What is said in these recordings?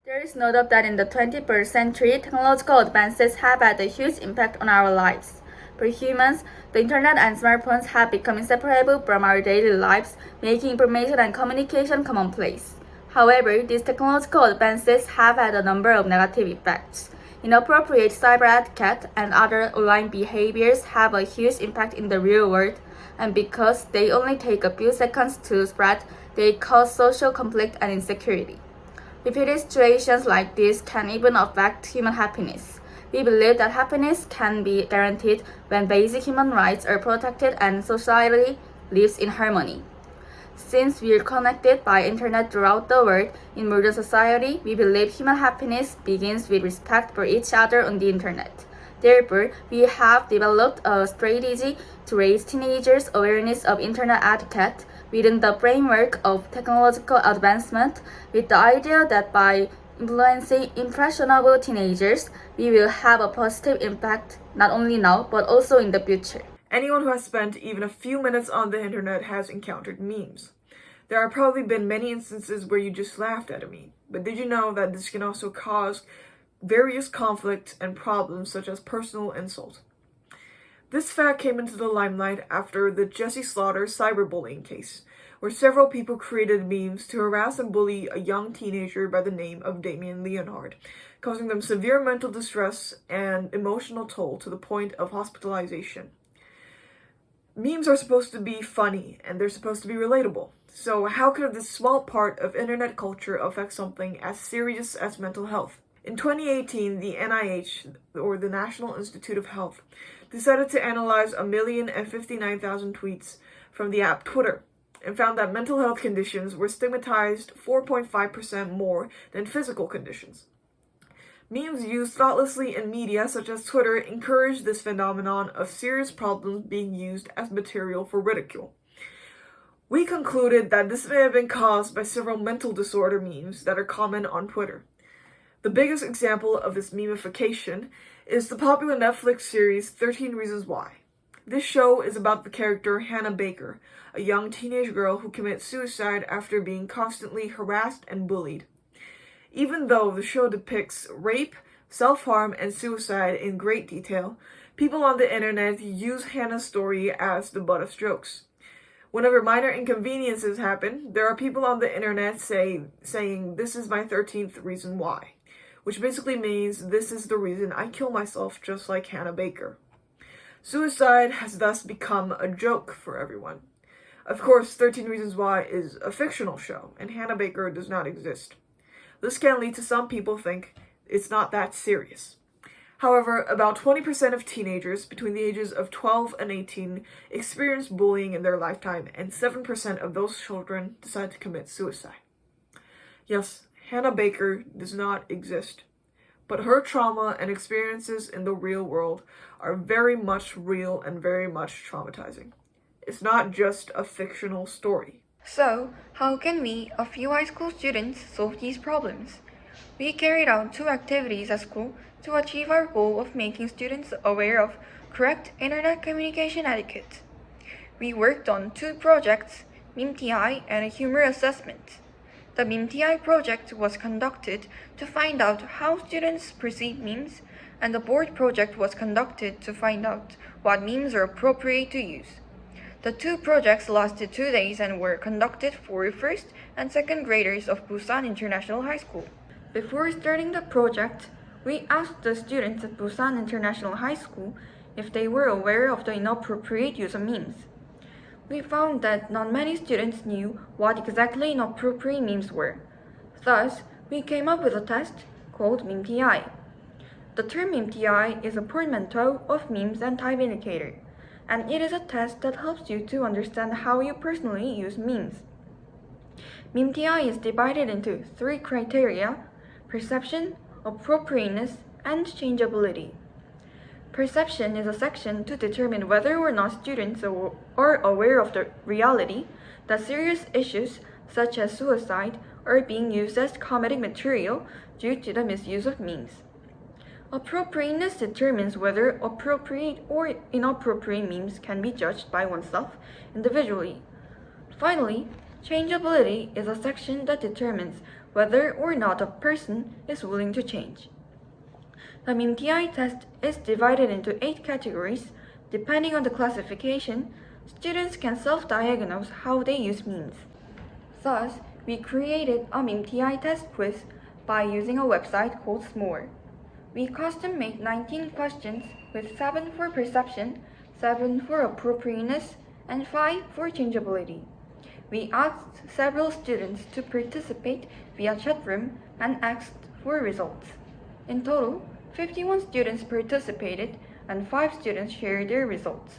There is no doubt that in the 21st century, technological advances have had a huge impact on our lives. For humans, the internet and smartphones have become inseparable from our daily lives, making information and communication commonplace. However, these technological advances have had a number of negative effects. Inappropriate cyber etiquette and other online behaviors have a huge impact in the real world, and because they only take a few seconds to spread, they cause social conflict and insecurity. Repeated situations like this can even affect human happiness. We believe that happiness can be guaranteed when basic human rights are protected and society lives in harmony. Since we are connected by internet throughout the world, in modern society, we believe human happiness begins with respect for each other on the internet. Therefore, we have developed a strategy to raise teenagers' awareness of internet etiquette within the framework of technological advancement, with the idea that by influencing impressionable teenagers, we will have a positive impact not only now but also in the future. Anyone who has spent even a few minutes on the internet has encountered memes. There have probably been many instances where you just laughed at a meme, but did you know that this can also cause various conflicts and problems such as personal insult? This fact came into the limelight after the Jesse Slaughter cyberbullying case, where several people created memes to harass and bully a young teenager by the name of Damien Leonhard, causing them severe mental distress and emotional toll to the point of hospitalization. Memes are supposed to be funny and they're supposed to be relatable. So how could this small part of internet culture affect something as serious as mental health? In 2018, the NIH, or the National Institute of Health, decided to analyze 1,059,000 tweets from the app Twitter and found that mental health conditions were stigmatized 4.5% more than physical conditions. Memes used thoughtlessly in media such as Twitter encourage this phenomenon of serious problems being used as material for ridicule. We concluded that this may have been caused by several mental disorder memes that are common on Twitter. The biggest example of this memification is the popular Netflix series 13 Reasons Why. This show is about the character Hannah Baker, a young teenage girl who commits suicide after being constantly harassed and bullied. Even though the show depicts rape, self-harm, and suicide in great detail, people on the internet use Hannah's story as the butt of jokes. Whenever minor inconveniences happen, there are people on the internet saying, "This is my 13th reason why," which basically means this is the reason I kill myself just like Hannah Baker. Suicide has thus become a joke for everyone. Of course, 13 Reasons Why is a fictional show, and Hannah Baker does not exist. This can lead to some people think it's not that serious. However, about 20% of teenagers between the ages of 12 and 18 experience bullying in their lifetime, and 7% of those children decide to commit suicide. Yes, Hannah Baker does not exist, but her trauma and experiences in the real world are very much real and very much traumatizing. It's not just a fictional story. So, how can we, a few high school students, solve these problems? We carried out 2 activities at school to achieve our goal of making students aware of correct internet communication etiquette. We worked on 2 projects, MemeTI and a humor assessment. The MemeTI project was conducted to find out how students perceive memes, and the board project was conducted to find out what memes are appropriate to use. The 2 projects lasted 2 days and were conducted for 1st and 2nd graders of Busan International High School. Before starting the project, we asked the students at Busan International High School if they were aware of the inappropriate use of memes. We found that not many students knew what exactly inappropriate memes were. Thus, we came up with a test called MemeTI. The term MemeTI is a portmanteau of memes and type indicator, and it is a test that helps you to understand how you personally use memes. MemeTI is divided into 3 criteria: perception, appropriateness, and changeability. Perception is a section to determine whether or not students are aware of the reality that serious issues such as suicide are being used as comedic material due to the misuse of memes. Appropriateness determines whether appropriate or inappropriate memes can be judged by oneself individually. Finally, Changeability is a section that determines whether or not a person is willing to change. The meme TI test is divided into 8 categories. Depending on the classification, students can self-diagnose how they use memes. Thus, we created a meme TI test quiz by using a website called S'more. We custom-made 19 questions with 7 for perception, 7 for appropriateness, and 5 for changeability. We asked several students to participate via chat room and asked for results. In total, 51 students participated and 5 students shared their results.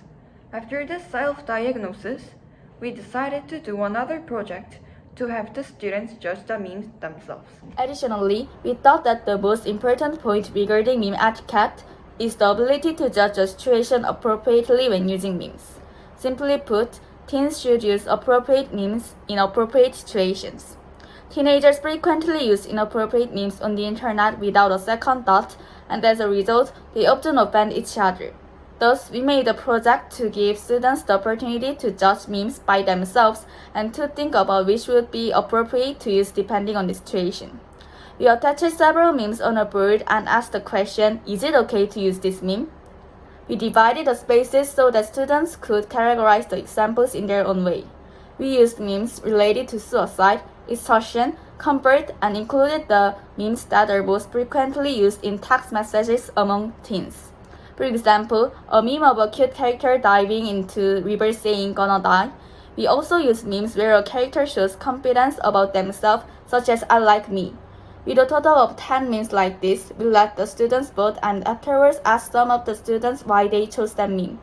After this self-diagnosis, we decided to do another project to have the students judge the memes themselves. Additionally, we thought that the most important point regarding meme etiquette is the ability to judge a situation appropriately when using memes. Simply put, teens should use appropriate memes in appropriate situations. Teenagers frequently use inappropriate memes on the internet without a second thought, and as a result, they often offend each other. Thus, we made a project to give students the opportunity to judge memes by themselves and to think about which would be appropriate to use depending on the situation. We attached several memes on a board and asked the question, is it okay to use this meme? We divided the spaces so that students could categorize the examples in their own way. We used memes related to suicide, extortion, comfort, and included the memes that are most frequently used in text messages among teens. For example, a meme of a cute character diving into river saying "gonna die." We also use memes where a character shows confidence about themselves, such as "I like me." With a total of 10 memes like this, we let the students vote and afterwards ask some of the students why they chose that meme.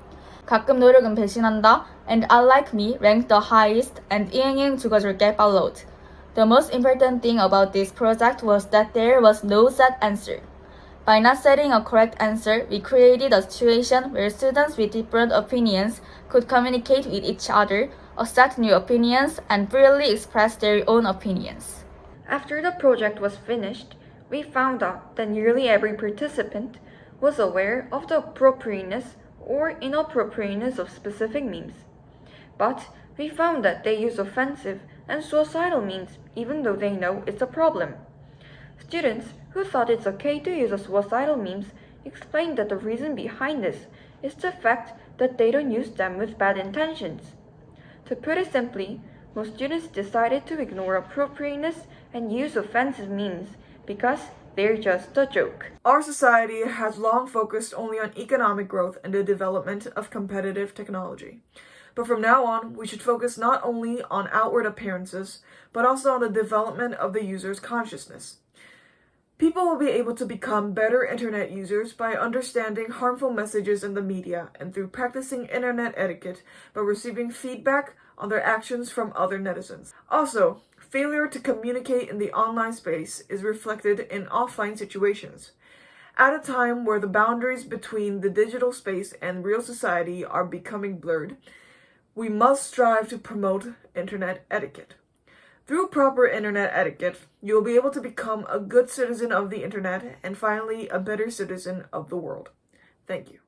가끔 노력은 배신한다 and I like me ranked the highest and 이응이응 죽어줄게 followed. The most important thing about this project was that there was no set answer. By not setting a correct answer, we created a situation where students with different opinions could communicate with each other, accept new opinions, and freely express their own opinions. After the project was finished, we found out that nearly every participant was aware of the appropriateness or inappropriateness of specific memes. But we found that they use offensive and suicidal memes even though they know it's a problem. Students who thought it's okay to use suicidal memes explained that the reason behind this is the fact that they don't use them with bad intentions. To put it simply, most students decided to ignore appropriateness and use offensive memes because they're just a joke. Our society has long focused only on economic growth and the development of competitive technology. But from now on, we should focus not only on outward appearances, but also on the development of the user's consciousness. People will be able to become better internet users by understanding harmful messages in the media and through practicing internet etiquette by receiving feedback on their actions from other netizens. Also, failure to communicate in the online space is reflected in offline situations. At a time where the boundaries between the digital space and real society are becoming blurred, we must strive to promote internet etiquette. Through proper internet etiquette, you will be able to become a good citizen of the internet and finally a better citizen of the world. Thank you.